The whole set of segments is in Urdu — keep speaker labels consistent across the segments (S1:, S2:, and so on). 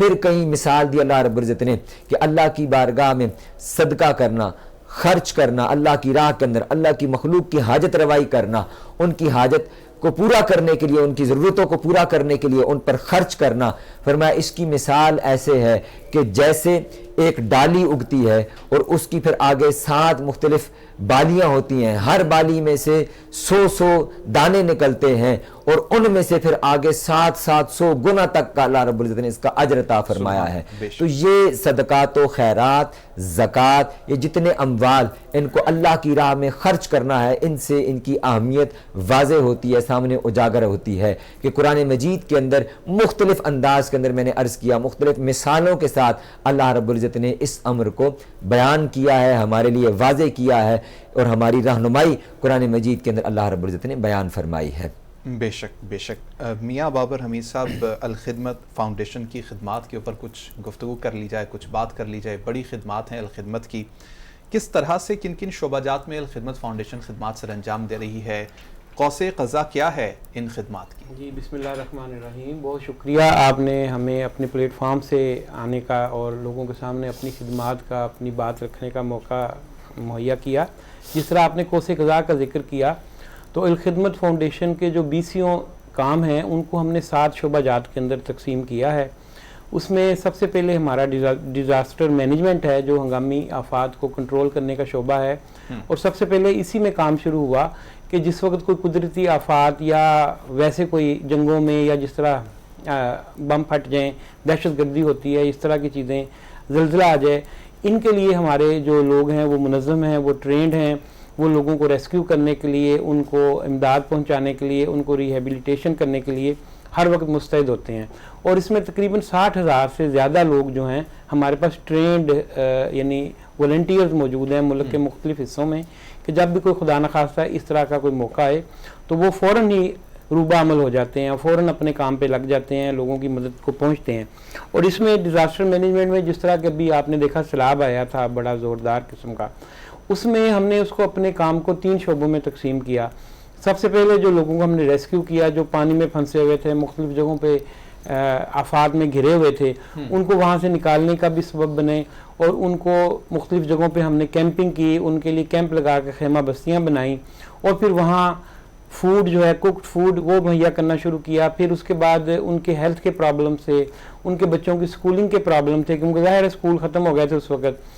S1: پھر کہیں مثال دی اللہ رب العزت نے کہ اللہ کی بارگاہ میں صدقہ کرنا، خرچ کرنا، اللہ کی راہ کے اندر اللہ کی مخلوق کی حاجت روائی کرنا، ان کی حاجت کو پورا کرنے کے لیے، ان کی ضرورتوں کو پورا کرنے کے لیے ان پر خرچ کرنا. فرمایا اس کی مثال ایسے ہے کہ جیسے ایک ڈالی اگتی ہے اور اس کی پھر آگے 7 مختلف بالیاں ہوتی ہیں، ہر بالی میں سے 100 دانے نکلتے ہیں اور ان میں سے پھر آگے 700 گنا تک کا اللہ رب العزت نے اس کا اجر عطا فرمایا ہے. تو یہ صدقات و خیرات، زکوٰۃ، یہ جتنے اموال ان کو اللہ کی راہ میں خرچ کرنا ہے، ان سے ان کی اہمیت واضح ہوتی ہے، سامنے اجاگر ہوتی ہے کہ قرآن مجید کے اندر مختلف انداز کے اندر میں نے عرض کیا، مختلف مثالوں کے ساتھ اللہ رب العزت نے اس امر کو بیان کیا ہے، ہمارے لیے واضح کیا ہے اور ہماری رہنمائی قرآن مجید کے اندر اللہ رب العزت نے بیان فرمائی ہے.
S2: بے شک بے شک. میاں بابر حمید صاحب، الخدمت فاؤنڈیشن کی خدمات کے اوپر کچھ گفتگو کر لی جائے، کچھ بات کر لی جائے. بڑی خدمات ہیں الخدمت کی، کس طرح سے کن کن شعبہ جات میں الخدمت فاؤنڈیشن خدمات سر انجام دے رہی ہے؟ قوس قزح کیا ہے ان خدمات کی؟
S3: جی بسم اللہ الرحمن الرحیم. بہت شکریہ آپ نے ہمیں اپنے پلیٹ فارم سے آنے کا اور لوگوں کے سامنے اپنی خدمات کا، اپنی بات رکھنے کا موقع مہیا کیا. جس طرح آپ نے قوس قزح کا ذکر کیا تو الخدمت فاؤنڈیشن کے جو BCO کام ہیں ان کو ہم نے 7 شعبہ جات کے اندر تقسیم کیا ہے. اس میں سب سے پہلے ہمارا ڈیزاسٹر مینجمنٹ ہے جو ہنگامی آفات کو کنٹرول کرنے کا شعبہ ہے، اور سب سے پہلے اسی میں کام شروع ہوا کہ جس وقت کوئی قدرتی آفات یا ویسے کوئی جنگوں میں یا جس طرح بم پھٹ جائیں، دہشت گردی ہوتی ہے، اس طرح کی چیزیں، زلزلہ آ جائے، ان کے لیے ہمارے جو لوگ ہیں وہ منظم ہیں، وہ ٹرینڈ ہیں، وہ لوگوں کو ریسکیو کرنے کے لیے، ان کو امداد پہنچانے کے لیے، ان کو ریہیبلیٹیشن کرنے کے لیے ہر وقت مستعد ہوتے ہیں. اور اس میں تقریباً 60,000 سے زیادہ لوگ جو ہیں ہمارے پاس ٹرینڈ یعنی والنٹیئرز موجود ہیں ملک کے مختلف حصوں میں، کہ جب بھی کوئی خدا نخواستہ اس طرح کا کوئی موقع آئے تو وہ فوراً ہی روبہ عمل ہو جاتے ہیں، فوراً اپنے کام پہ لگ جاتے ہیں، لوگوں کی مدد کو پہنچتے ہیں. اور اس میں ڈیزاسٹر مینجمنٹ میں جس طرح کہ ابھی آپ نے دیکھا سیلاب آیا تھا بڑا زوردار قسم کا، اس میں ہم نے اس کو اپنے کام کو 3 شعبوں میں تقسیم کیا. سب سے پہلے جو لوگوں کو ہم نے ریسکیو کیا، جو پانی میں پھنسے ہوئے تھے، مختلف جگہوں پہ آفات میں گھرے ہوئے تھے، ان کو وہاں سے نکالنے کا بھی سبب بنے، اور ان کو مختلف جگہوں پہ ہم نے کیمپنگ کی، ان کے لیے کیمپ لگا کے خیمہ بستیاں بنائیں، اور پھر وہاں فوڈ جو ہے کوکڈ فوڈ وہ مہیا کرنا شروع کیا. پھر اس کے بعد ان کے ہیلتھ کے پرابلم سے، ان کے بچوں کی سکولنگ کے پرابلم تھے کیونکہ ظاہر ہے سکول ختم ہو گئے تھے اس وقت،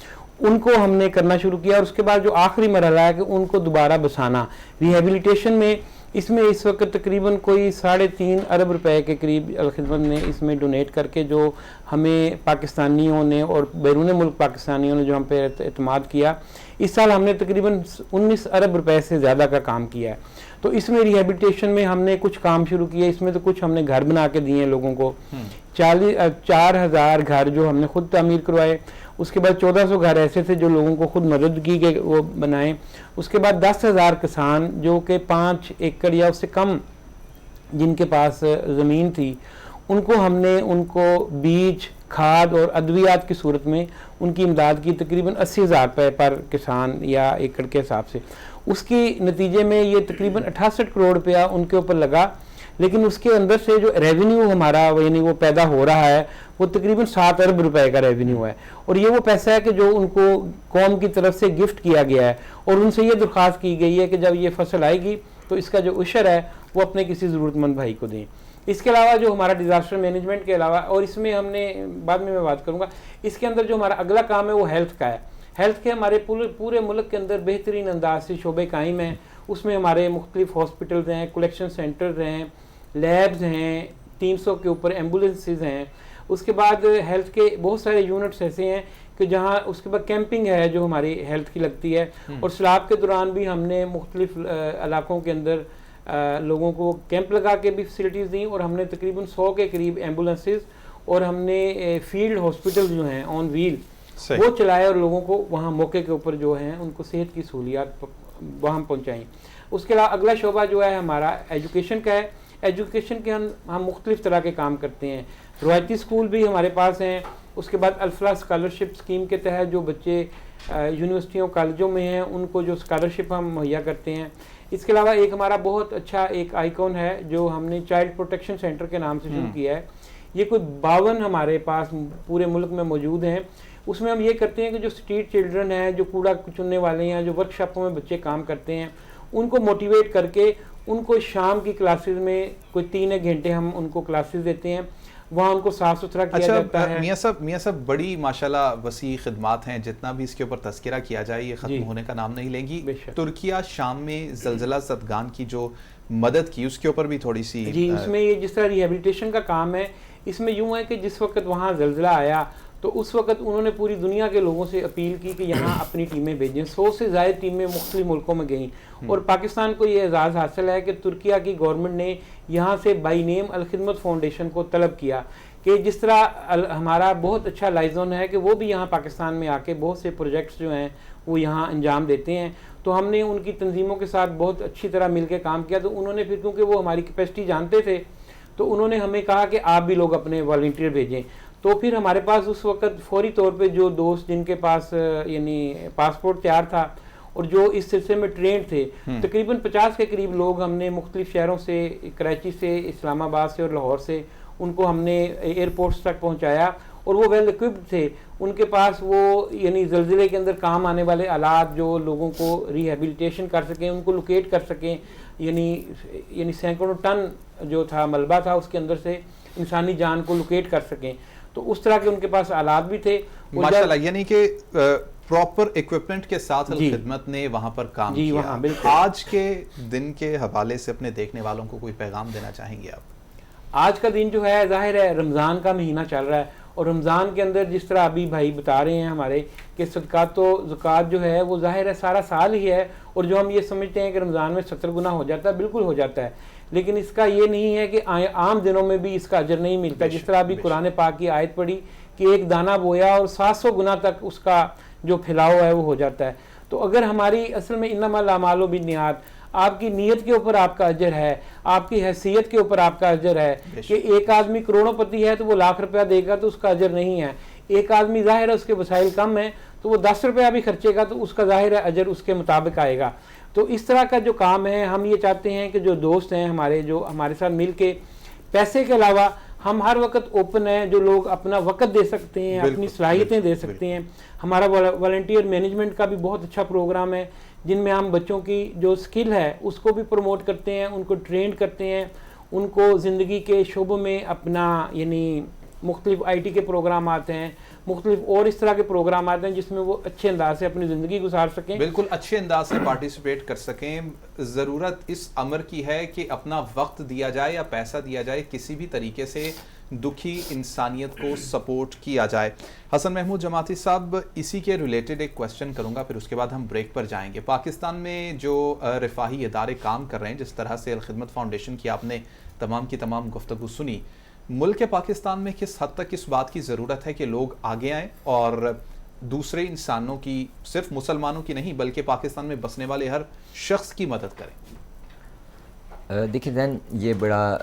S3: ان کو ہم نے کرنا شروع کیا. اور اس کے بعد جو آخری مرحلہ ہے کہ ان کو دوبارہ بسانا ریہیبلیٹیشن میں، اس میں اس وقت تقریباً کوئی 3.5 ارب روپے کے قریب الخدمت نے اس میں ڈونیٹ کر کے، جو ہمیں پاکستانیوں نے اور بیرون ملک پاکستانیوں نے جو ہم پہ اعتماد کیا، اس سال ہم نے تقریباً 19 ارب روپے سے زیادہ کا کام کیا ہے. تو اس میں ریہیبلیٹیشن میں ہم نے کچھ کام شروع کیا. اس میں تو کچھ ہم نے گھر بنا کے دیے ہیں لوگوں کو، 4,000 گھر جو ہم نے خود تعمیر کروائے. اس کے بعد 1400 گھر ایسے تھے جو لوگوں کو خود مدد کی کہ وہ بنائیں. اس کے بعد 10,000 کسان جو کہ 5 ایکڑ یا اس سے کم جن کے پاس زمین تھی، ان کو ہم نے ان کو بیج، کھاد اور ادویات کی صورت میں ان کی امداد کی، تقریباً 80,000 روپے پر کسان یا ایکڑ کے حساب سے. اس کی نتیجے میں یہ تقریباً 68 کروڑ روپیہ ان کے اوپر لگا. لیکن اس کے اندر سے جو ریونیو ہمارا یعنی وہ پیدا ہو رہا ہے وہ تقریباً 7 ارب روپے کا ریونیو ہے. اور یہ وہ پیسہ ہے کہ جو ان کو قوم کی طرف سے گفٹ کیا گیا ہے، اور ان سے یہ درخواست کی گئی ہے کہ جب یہ فصل آئے گی تو اس کا جو عشر ہے وہ اپنے کسی ضرورت مند بھائی کو دیں. اس کے علاوہ جو ہمارا ڈیزاسٹر مینجمنٹ کے علاوہ، اور اس میں ہم نے بعد میں بات کروں گا، اس کے اندر جو ہمارا اگلا کام ہے وہ ہیلتھ کا ہے. ہیلتھ کے ہمارے پورے ملک کے اندر بہترین انداز سے شعبے قائم ہیں. اس میں ہمارے مختلف ہاسپٹلز ہیں، کلیکشن سینٹرز ہیں، لیبز ہیں، 300 کے اوپر ایمبولینسز ہیں. اس کے بعد ہیلتھ کے بہت سارے یونٹس ایسے ہیں کہ جہاں اس کے بعد کیمپنگ ہے جو ہماری ہیلتھ کی لگتی ہے. اور سیلاب کے دوران بھی ہم نے مختلف علاقوں کے اندر لوگوں کو کیمپ لگا کے بھی فیسلٹیز دیں، اور ہم نے تقریباً 100 کے قریب ایمبولینسز اور ہم نے فیلڈ ہاسپٹل جو ہیں آن ویل وہ چلائے، اور لوگوں کو وہاں موقع کے اوپر جو ہیں ان کو صحت کی سہولیات وہاں پہنچائیں. اس کے علاوہ اگلا شعبہ جو ہے ہمارا ایجوکیشن کا ہے. ایجوکیشن کے ہم مختلف طرح کے کام کرتے ہیں. روایتی اسکول بھی ہمارے پاس ہیں. اس کے بعد الفلاح اسکالرشپ اسکیم کے تحت جو بچے یونیورسٹیوں کالجوں میں ہیں ان کو جو اسکالرشپ ہم مہیا کرتے ہیں. اس کے علاوہ ایک ہمارا بہت اچھا ایک آئیکن ہے جو ہم نے چائلڈ پروٹیکشن سینٹر کے نام سے شروع کیا ہے. یہ کوئی 52 ہمارے پاس پورے ملک میں موجود ہیں. اس میں ہم یہ کرتے ہیں کہ جو اسٹریٹ چلڈرن ہیں, جو کوڑا چننے والے ہیں, جو ورک شاپوں میں بچے کام کرتے ہیں, ان کو موٹیویٹ کر کے ان کو شام کی کلاسز میں کوئی 3 گھنٹے ہم ان کو کلاسز دیتے ہیں, وہاں ان کو صاف ستھرا کیا جاتا ہے.
S2: میاں صاحب بڑی ماشاءاللہ وسیع خدمات ہیں, جتنا بھی اس کے اوپر تذکرہ کیا جائے یہ ختم ہونے کا نام نہیں لیں گی. ترکیہ شام میں زلزلہ زدگان کی جو مدد کی اس کے اوپر بھی تھوڑی سی.
S3: جی, اس میں یہ جس طرح ریہیبلیٹیشن کا کام ہے, اس میں یوں ہے کہ جس وقت وہاں زلزلہ آیا تو اس وقت انہوں نے پوری دنیا کے لوگوں سے اپیل کی کہ یہاں اپنی ٹیمیں بھیجیں. 100 سے زائد ٹیمیں مختلف ملکوں میں گئیں, اور پاکستان کو یہ اعزاز حاصل ہے کہ ترکیہ کی گورنمنٹ نے یہاں سے بائی نیم الخدمت فاؤنڈیشن کو طلب کیا کہ جس طرح ہمارا بہت اچھا لائزون ہے کہ وہ بھی یہاں پاکستان میں آ کے بہت سے پروجیکٹس جو ہیں وہ یہاں انجام دیتے ہیں. تو ہم نے ان کی تنظیموں کے ساتھ بہت اچھی طرح مل کے کام کیا. تو انہوں نے پھر کیونکہ وہ ہماری کیپیسٹی جانتے تھے تو انہوں نے ہمیں کہا کہ آپ بھی لوگ اپنے والنٹیئر بھیجیں. تو پھر ہمارے پاس اس وقت فوری طور پہ جو دوست جن کے پاس یعنی پاسپورٹ تیار تھا اور جو اس سلسلے میں ٹرینڈ تھے, تقریباً 50 کے قریب لوگ ہم نے مختلف شہروں سے, کراچی سے, اسلام آباد سے اور لاہور سے, ان کو ہم نے ایئرپورٹس تک پہنچایا. اور وہ ویل ایکوپڈ تھے, ان کے پاس وہ یعنی زلزلے کے اندر کام آنے والے آلات جو لوگوں کو ریہیبلیٹیشن کر سکیں, ان کو لوکیٹ کر سکیں. یعنی سینکڑوں ٹن جو تھا ملبہ تھا اس کے اندر سے انسانی جان کو لوکیٹ کر سکیں. تو اس طرح کے ان کے پاس آلات بھی تھے
S2: ماشاءاللہ, یعنی کہ پراپر ایکوپمنٹ کے ساتھ خدمت نے وہاں پر کام کیا.
S3: وہاں بالکل.
S2: آج کے دن کے حوالے سے اپنے دیکھنے والوں کو کوئی پیغام دینا چاہیں گے آپ؟
S3: آج کا دن جو ہے ظاہر ہے رمضان کا مہینہ چل رہا ہے, اور رمضان کے اندر جس طرح ابھی بھائی بتا رہے ہیں ہمارے کہ صدقات و زکوٰۃ جو ہے وہ ظاہر ہے سارا سال ہی ہے, اور جو ہم یہ سمجھتے ہیں کہ رمضان میں 70 گنا ہو جاتا ہے, بالکل ہو جاتا ہے, لیکن اس کا یہ نہیں ہے کہ عام دنوں میں بھی اس کا اجر نہیں ملتا. جس طرح ابھی قرآن پاک کی آیت پڑھی کہ ایک دانہ بویا اور 700 گنا تک اس کا جو پھیلاؤ ہے وہ ہو جاتا ہے. تو اگر ہماری اصل میں انما الاعمال بالنیات, آپ کی نیت کے اوپر آپ کا اجر ہے, آپ کی حیثیت کے اوپر آپ کا اجر ہے. کہ ایک آدمی کروڑوں پتی ہے تو وہ لاکھ روپیہ دے گا تو اس کا اجر نہیں ہے. ایک آدمی ظاہر ہے اس کے وسائل کم ہیں تو وہ 10 روپیہ بھی خرچے گا تو اس کا ظاہر ہے اجر اس کے مطابق آئے گا. تو اس طرح کا جو کام ہے, ہم یہ چاہتے ہیں کہ جو دوست ہیں ہمارے, جو ہمارے ساتھ مل کے, پیسے کے علاوہ ہم ہر وقت اوپن ہیں, جو لوگ اپنا وقت دے سکتے ہیں, اپنی صلاحیتیں دے سکتے ہیں. ہمارا والنٹیئر مینجمنٹ کا بھی بہت اچھا پروگرام ہے جن میں ہم بچوں کی جو سکل ہے اس کو بھی پروموٹ کرتے ہیں, ان کو ٹرینڈ کرتے ہیں, ان کو زندگی کے شعبوں میں اپنا یعنی مختلف IT کے پروگرام آتے ہیں, مختلف اور اس طرح کے پروگرام آتے ہیں جس میں وہ اچھے انداز سے اپنی زندگی گزار سکیں.
S2: بالکل اچھے انداز سے پارٹیسپیٹ کر سکیں. ضرورت اس امر کی ہے کہ اپنا وقت دیا جائے یا پیسہ دیا جائے, کسی بھی طریقے سے دکھی انسانیت کو سپورٹ کیا جائے. حسن محمود جماعتی صاحب, اسی کے ریلیٹڈ ایک کویسچن کروں گا, پھر اس کے بعد ہم بریک پر جائیں گے. پاکستان میں جو رفاہی ادارے کام کر رہے ہیں, جس طرح سے الخدمت فاؤنڈیشن کی آپ نے تمام کی تمام گفتگو سنی, ملک پاکستان میں کس حد تک اس بات کی ضرورت ہے کہ لوگ آگے آئیں اور دوسرے انسانوں کی, صرف مسلمانوں کی نہیں بلکہ پاکستان میں بسنے والے ہر شخص کی مدد کریں؟
S1: دیکھیں دین, یہ بڑا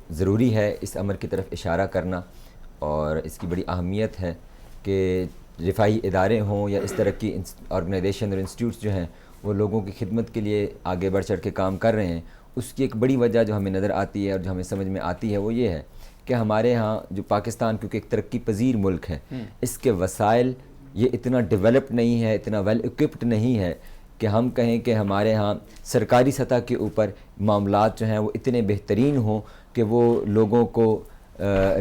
S1: ضروری ہے اس امر کی طرف اشارہ کرنا, اور اس کی بڑی اہمیت ہے کہ رفاہی ادارے ہوں یا اس طرح کی آرگنائزیشن اور انسٹیٹیوٹس جو ہیں وہ لوگوں کی خدمت کے لیے آگے بڑھ چڑھ کے کام کر رہے ہیں. اس کی ایک بڑی وجہ جو ہمیں نظر آتی ہے اور جو ہمیں سمجھ میں آتی ہے وہ یہ ہے کہ ہمارے ہاں جو پاکستان کیونکہ ایک ترقی پذیر ملک ہے, اس کے وسائل یہ اتنا ڈیولپڈ نہیں ہے, اتنا ویل ایکوپڈ نہیں ہے کہ ہم کہیں کہ ہمارے ہاں سرکاری سطح کے اوپر معاملات جو ہیں وہ اتنے بہترین ہوں کہ وہ لوگوں کو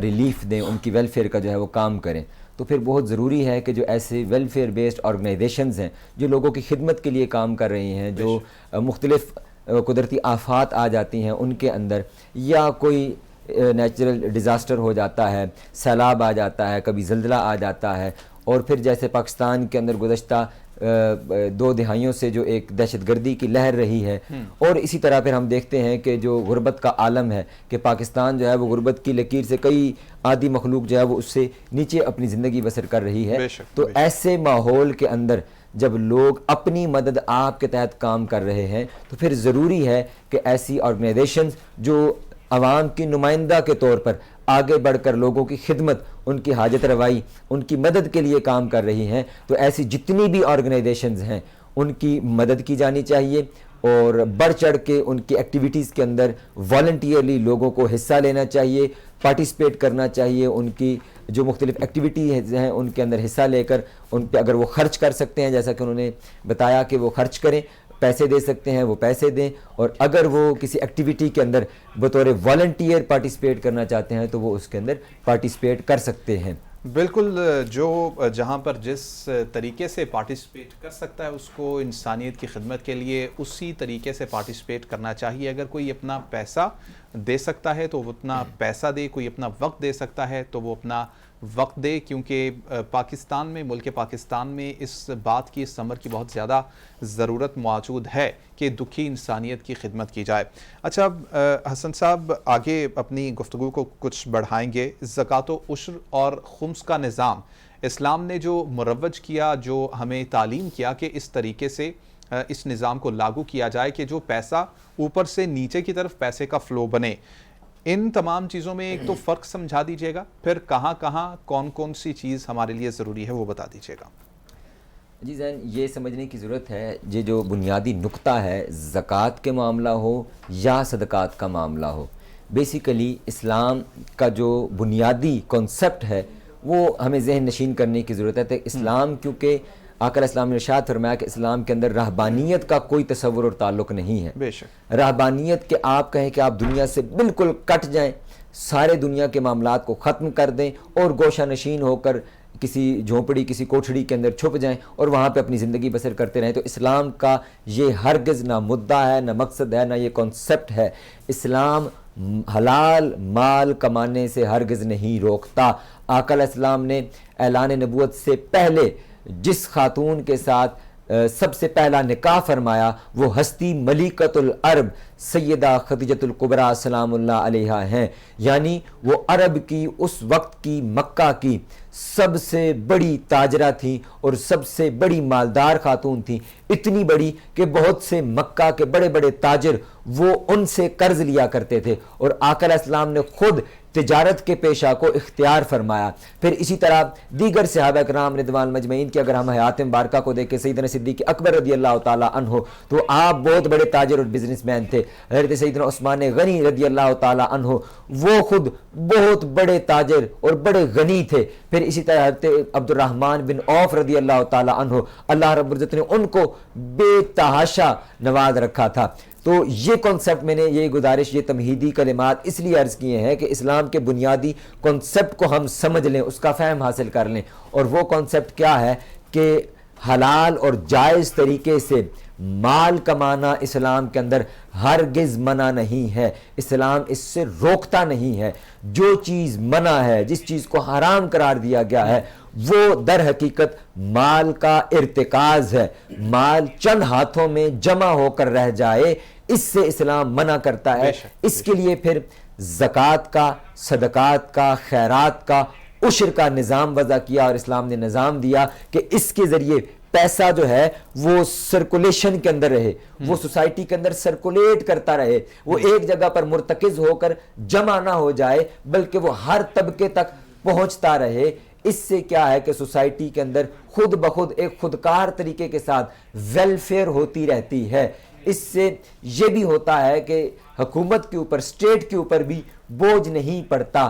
S1: ریلیف دیں, ان کی ویلفیئر کا جو ہے وہ کام کریں. تو پھر بہت ضروری ہے کہ جو ایسے ویلفیئر بیسڈ آرگنائزیشنز ہیں جو لوگوں کی خدمت کے لیے کام کر رہی ہیں, جو مختلف قدرتی آفات آ جاتی ہیں ان کے اندر, یا کوئی نیچرل ڈیزاسٹر ہو جاتا ہے, سیلاب آ جاتا ہے, کبھی زلزلہ آ جاتا ہے, اور پھر جیسے پاکستان کے اندر گزشتہ 2 دہائیوں سے جو ایک دہشت گردی کی لہر رہی ہے, اور اسی طرح پھر ہم دیکھتے ہیں کہ جو غربت کا عالم ہے کہ پاکستان جو ہے وہ غربت کی لکیر سے کئی عادی مخلوق جو ہے وہ اس سے نیچے اپنی زندگی بسر کر رہی ہے. تو ایسے ماحول کے اندر جب لوگ اپنی مدد آپ کے تحت کام کر رہے ہیں تو پھر ضروری ہے کہ ایسی آرگنائزیشنز جو عوام کی نمائندہ کے طور پر آگے بڑھ کر لوگوں کی خدمت, ان کی حاجت روائی, ان کی مدد کے لیے کام کر رہی ہیں, تو ایسی جتنی بھی آرگنائزیشنز ہیں ان کی مدد کی جانی چاہیے, اور بڑھ چڑھ کے ان کی ایکٹیویٹیز کے اندر والنٹیئرلی لوگوں کو حصہ لینا چاہیے، پارٹیسپیٹ کرنا چاہیے، ان کی جو مختلف ایکٹیویٹیز ہیں ان کے اندر حصہ لے کر ان پہ اگر وہ خرچ کر سکتے ہیں، جیسا کہ انہوں نے بتایا کہ وہ خرچ کریں، پیسے دے سکتے ہیں وہ پیسے دیں، اور اگر وہ کسی ایکٹیویٹی کے اندر بطور والنٹیئر پارٹیسپیٹ کرنا چاہتے ہیں تو وہ اس کے اندر پارٹیسپیٹ کر سکتے ہیں۔
S2: بالکل، جو جہاں پر جس طریقے سے پارٹیسپیٹ کر سکتا ہے اس کو انسانیت کی خدمت کے لیے اسی طریقے سے پارٹیسپیٹ کرنا چاہیے۔ اگر کوئی اپنا پیسہ دے سکتا ہے تو وہ اتنا پیسہ دے، کوئی اپنا وقت دے سکتا ہے تو وہ اپنا وقت دے، کیونکہ پاکستان میں، ملک پاکستان میں اس بات کی، اس امر کی بہت زیادہ ضرورت موجود ہے کہ دکھی انسانیت کی خدمت کی جائے۔ اچھا حسن صاحب، آگے اپنی گفتگو کو کچھ بڑھائیں گے۔ زکوٰۃ و عشر اور خمس کا نظام اسلام نے جو مروج کیا، جو ہمیں تعلیم کیا کہ اس طریقے سے اس نظام کو لاگو کیا جائے کہ جو پیسہ اوپر سے نیچے کی طرف پیسے کا فلو بنے، ان تمام چیزوں میں ایک تو فرق سمجھا دیجئے گا، پھر کہاں کہاں کون کون سی چیز ہمارے لیے ضروری ہے وہ بتا دیجئے گا۔
S1: جی زین، یہ سمجھنے کی ضرورت ہے، یہ جو بنیادی نقطہ ہے، زکوٰۃ کے معاملہ ہو یا صدقات کا معاملہ ہو، بیسیکلی اسلام کا جو بنیادی کنسپٹ ہے وہ ہمیں ذہن نشین کرنے کی ضرورت ہے۔ تو اسلام، کیونکہ آقا علیہ السلام نے ارشاد فرمایا کہ اسلام کے اندر رہبانیت کا کوئی تصور اور تعلق نہیں ہے۔
S2: بے شک
S1: رہبانیت کہ آپ کہیں کہ آپ دنیا سے بالکل کٹ جائیں، سارے دنیا کے معاملات کو ختم کر دیں اور گوشہ نشین ہو کر کسی جھونپڑی، کسی کوٹھڑی کے اندر چھپ جائیں اور وہاں پہ اپنی زندگی بسر کرتے رہیں، تو اسلام کا یہ ہرگز نہ مدعا ہے، نہ مقصد ہے، نہ یہ کنسپٹ ہے۔ اسلام حلال مال کمانے سے ہرگز نہیں روکتا۔ آقا علیہ السلام نے اعلان نبوت سے پہلے جس خاتون کے ساتھ سب سے پہلا نکاح فرمایا وہ ہستی ملیکۃ العرب سیدہ خدیجۃ الکبریٰ سلام اللہ علیہا ہیں، یعنی وہ عرب کی اس وقت کی، مکہ کی سب سے بڑی تاجرہ تھیں اور سب سے بڑی مالدار خاتون تھیں، اتنی بڑی کہ بہت سے مکہ کے بڑے بڑے تاجر وہ ان سے قرض لیا کرتے تھے، اور آقا علیہ السلام نے خود تجارت کے پیشہ کو اختیار فرمایا۔ پھر اسی طرح دیگر صحابہ کرام رضوان مجمعین کی اگر ہم حیات مبارکہ کو دیکھیں، سیدنا صدیق اکبر رضی اللہ تعالیٰ عنہ تو آپ بہت بڑے تاجر اور بزنس مین تھے۔ حضرت سیدنا عثمان غنی رضی اللہ تعالیٰ عنہ وہ خود بہت بڑے تاجر اور بڑے غنی تھے۔ پھر اسی طرح حضرت عبد الرحمن بن عوف رضی اللہ تعالیٰ عنہ، اللہ رب العزت نے ان کو بے تحاشا نواز رکھا تھا۔ تو یہ کنسپٹ، میں نے یہ گزارش، یہ تمہیدی کلمات اس لیے عرض کیے ہیں کہ اسلام کے بنیادی کنسپٹ کو ہم سمجھ لیں، اس کا فہم حاصل کر لیں، اور وہ کنسپٹ کیا ہے کہ حلال اور جائز طریقے سے مال کمانا اسلام کے اندر ہرگز منع نہیں ہے، اسلام اس سے روکتا نہیں ہے۔ جو چیز منع ہے، جس چیز کو حرام قرار دیا گیا ہے، وہ در حقیقت مال کا ارتکاز ہے۔ مال چند ہاتھوں میں جمع ہو کر رہ جائے، اس سے اسلام منع کرتا ہے۔ اس کے لیے پھر زکوٰۃ کا، صدقات کا، خیرات کا، عشر کا نظام وضع کیا، اور اسلام نے نظام دیا کہ اس کے ذریعے پیسہ جو ہے وہ سرکولیشن کے اندر رہے، وہ سوسائٹی کے اندر سرکولیٹ کرتا رہے، وہ ایک جگہ پر مرتکز ہو کر جمع نہ ہو جائے بلکہ وہ ہر طبقے تک پہنچتا رہے۔ اس سے کیا ہے کہ سوسائٹی کے اندر خود بخود ایک خودکار طریقے کے ساتھ ویلفیئر ہوتی رہتی ہے۔ اس سے یہ بھی ہوتا ہے کہ حکومت کے اوپر، اسٹیٹ کے اوپر بھی بوجھ نہیں پڑتا۔